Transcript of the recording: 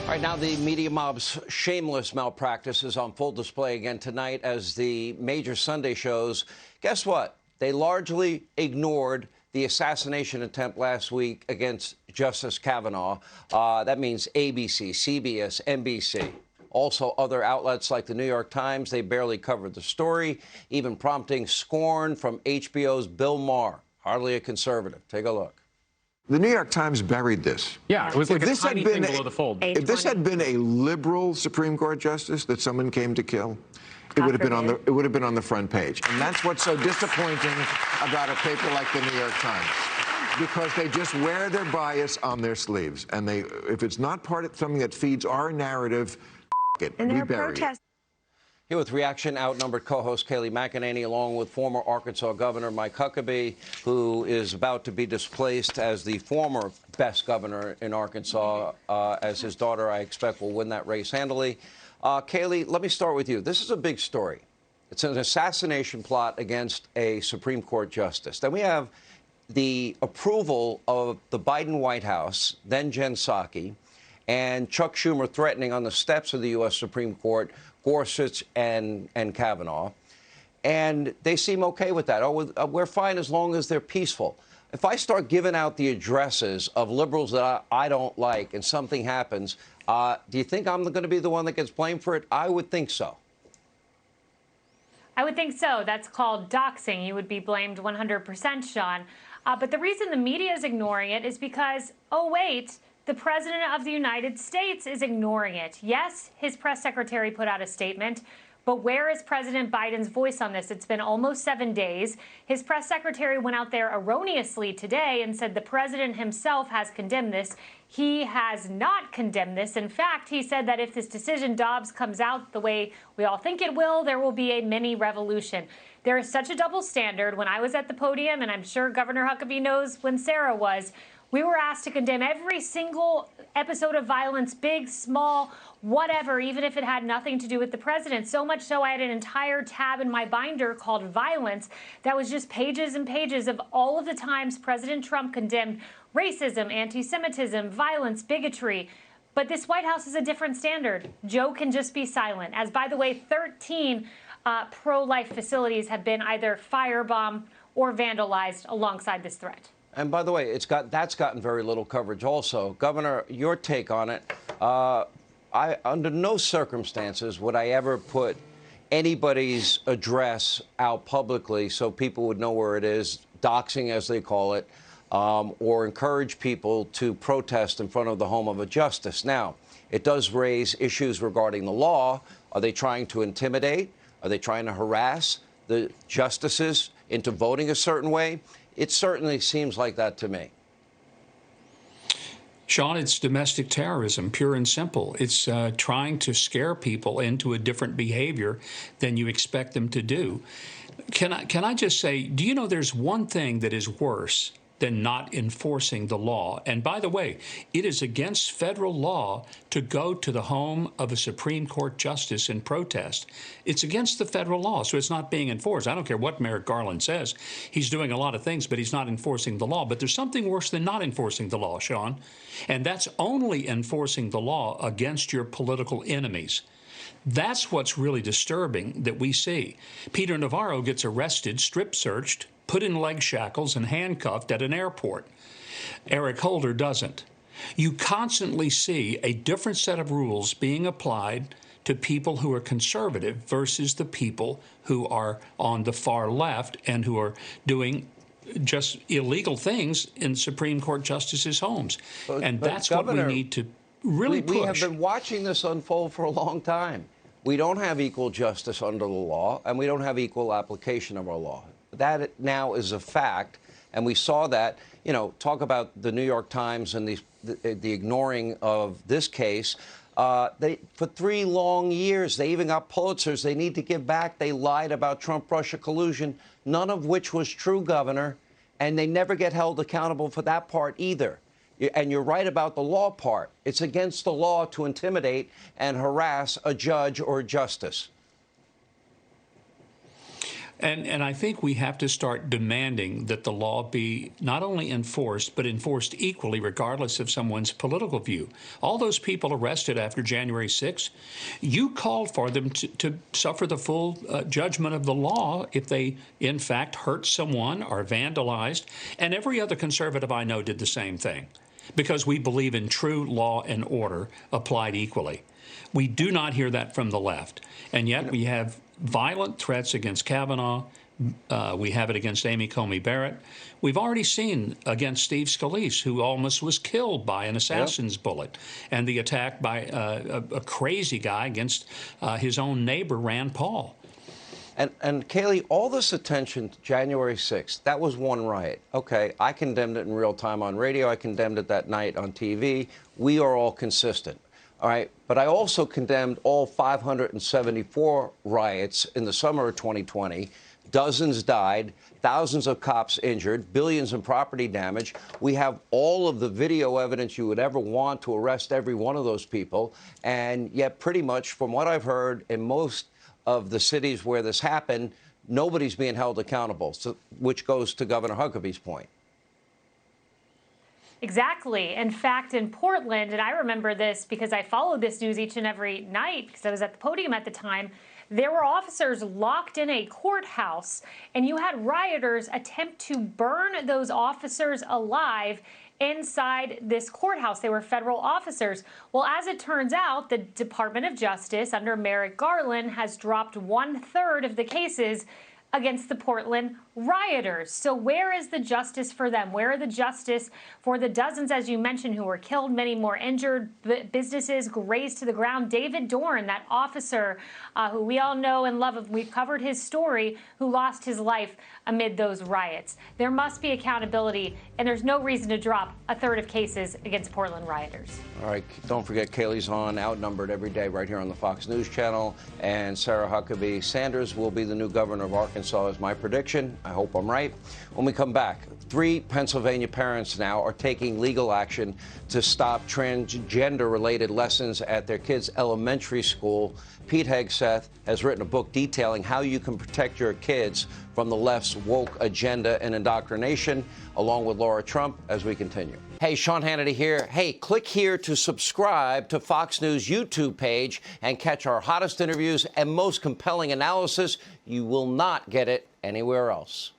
All right, now the media mob's shameless malpractice is on full display again tonight as the major Sunday shows. Guess what? They largely ignored the assassination attempt last week against Justice Kavanaugh. That means ABC, CBS, NBC. Also, other outlets like the New York Times, they barely covered the story, even prompting scorn from HBO's Bill Maher, hardly a conservative. Take a look. The New York Times buried this. Yeah, it was like a tiny thing below the fold. If this had been a liberal Supreme Court justice that someone came to kill, it would have been on the front page. And that's what's so disappointing about a paper like the New York Times, because they just wear their bias on their sleeves, and if it's not part of something that feeds our narrative, we bury it. Here with reaction, outnumbered co-host Kayleigh McEnany, along with former Arkansas Governor Mike Huckabee, who is about to be displaced as the former best governor in Arkansas, as his daughter, I expect, will win that race handily. Kayleigh, let me start with you. This is a big story. It's an assassination plot against a Supreme Court justice. Then we have the approval of the Biden White House, then Jen Psaki, and Chuck Schumer threatening on the steps of the U.S. Supreme Court Gorsuch and Kavanaugh, and they seem okay with that. Oh, we're fine as long as they're peaceful. If I start giving out the addresses of liberals that I don't like and something happens, do you think I'm going to be the one that gets blamed for it? I would think so. I would think so. That's called doxing. You would be blamed 100%, Sean. But the reason the media is ignoring it is because, oh, wait, the President of the United States is ignoring it. Yes, his press secretary put out a statement, but where is President Biden's voice on this? It's been almost 7 days. His press secretary went out there erroneously today and said the president himself has condemned this. He has not condemned this. In fact, he said that if this decision, Dobbs, comes out the way we all think it will, there will be a mini revolution. There is such a double standard. When I was at the podium, and I'm sure Governor Huckabee knows when Sarah was, we were asked to condemn every single episode of violence, big, small, whatever, even if it had nothing to do with the president. So much so I had an entire tab in my binder called Violence that was just pages and pages of all of the times President Trump condemned racism, anti-Semitism, violence, bigotry. But this White House is a different standard. Joe can just be silent. As, by the way, 13 pro-life facilities have been either firebombed or vandalized alongside this threat. And by the way, that's gotten very little coverage also. Governor, your take on it. Under no circumstances would I ever put anybody's address out publicly so people would know where it is, doxing as they call it, or encourage people to protest in front of the home of a justice. Now, it does raise issues regarding the law. Are they trying to intimidate? Are they trying to harass the justices into voting a certain way? It certainly seems like that to me. Sean, it's domestic terrorism, pure and simple. It's trying to scare people into a different behavior than you expect them to do. Can I just say, do you know there's one thing that is worse than not enforcing the law? And by the way, it is against federal law to go to the home of a Supreme Court justice and protest. It's against the federal law, so it's not being enforced. I don't care what Merrick Garland says. He's doing a lot of things, but he's not enforcing the law. But there's something worse than not enforcing the law, Sean, and that's only enforcing the law against your political enemies. That's what's really disturbing that we see. Peter Navarro gets arrested, strip searched, put in leg shackles and handcuffed at an airport. Eric Holder doesn't. You constantly see a different set of rules being applied to people who are conservative versus the people who are on the far left and who are doing just illegal things in Supreme Court justices' homes. And that's Governor, what we need to really push. We have been watching this unfold for a long time. We don't have equal justice under the law, and we don't have equal application of our law. That now is a fact, and we saw that, talk about the New York Times and the ignoring of this case. For 3 long years, they even got Pulitzers. They need to give back. They lied about Trump-Russia collusion, none of which was true, Governor, and they never get held accountable for that part either. And you're right about the law part. It's against the law to intimidate and harass a judge or a justice. And I think we have to start demanding that the law be not only enforced, but enforced equally, regardless of someone's political view. All those people arrested after January 6th, you called for them to suffer the full judgment of the law if they, in fact, hurt someone or vandalized. And every other conservative I know did the same thing, because we believe in true law and order applied equally. We do not hear that from the left. And yet we have violent threats against Kavanaugh. We have it against Amy Coney Barrett. We've already seen against Steve Scalise, who almost was killed by an assassin's bullet, and the attack by a crazy guy against his own neighbor, Rand Paul. And Kayleigh, all this attention to January 6th, that was one riot. Okay, I condemned it in real time on radio. I condemned it that night on TV. We are all consistent. All right, but I also condemned all 574 riots in the summer of 2020. Dozens died, thousands of cops injured, billions in property damage. We have all of the video evidence you would ever want to arrest every one of those people. And yet, pretty much, from what I've heard, in most of the cities where this happened, nobody's being held accountable, so, which goes to Governor Huckabee's point. Exactly. In fact, in Portland, and I remember this because I followed this news each and every night because I was at the podium at the time, there were officers locked in a courthouse, and you had rioters attempt to burn those officers alive inside this courthouse. They were federal officers. Well, as it turns out, the Department of Justice under Merrick Garland has dropped 1/3 of the cases against the Portland rioters. So where is the justice for them? Where are the justice for the dozens, as you mentioned, who were killed, many more injured, businesses razed to the ground? David Dorn, that officer who we all know and love, we've covered his story, who lost his life amid those riots. There must be accountability, and there's no reason to drop 1/3 of cases against Portland rioters. All right, don't forget Kayleigh's on Outnumbered every day right here on the Fox News Channel. And Sarah Huckabee Sanders will be the new governor of Arkansas, is my prediction. I hope I'm right. When we come back, 3 Pennsylvania parents now are taking legal action to stop transgender-related lessons at their kids' elementary school. Pete Hegseth has written a book detailing how you can protect your kids from the left's woke agenda and indoctrination, along with Laura Trump, as we continue. Hey, Sean Hannity here. Hey, click here to subscribe to Fox News YouTube page and catch our hottest interviews and most compelling analysis. You will not get it anywhere else.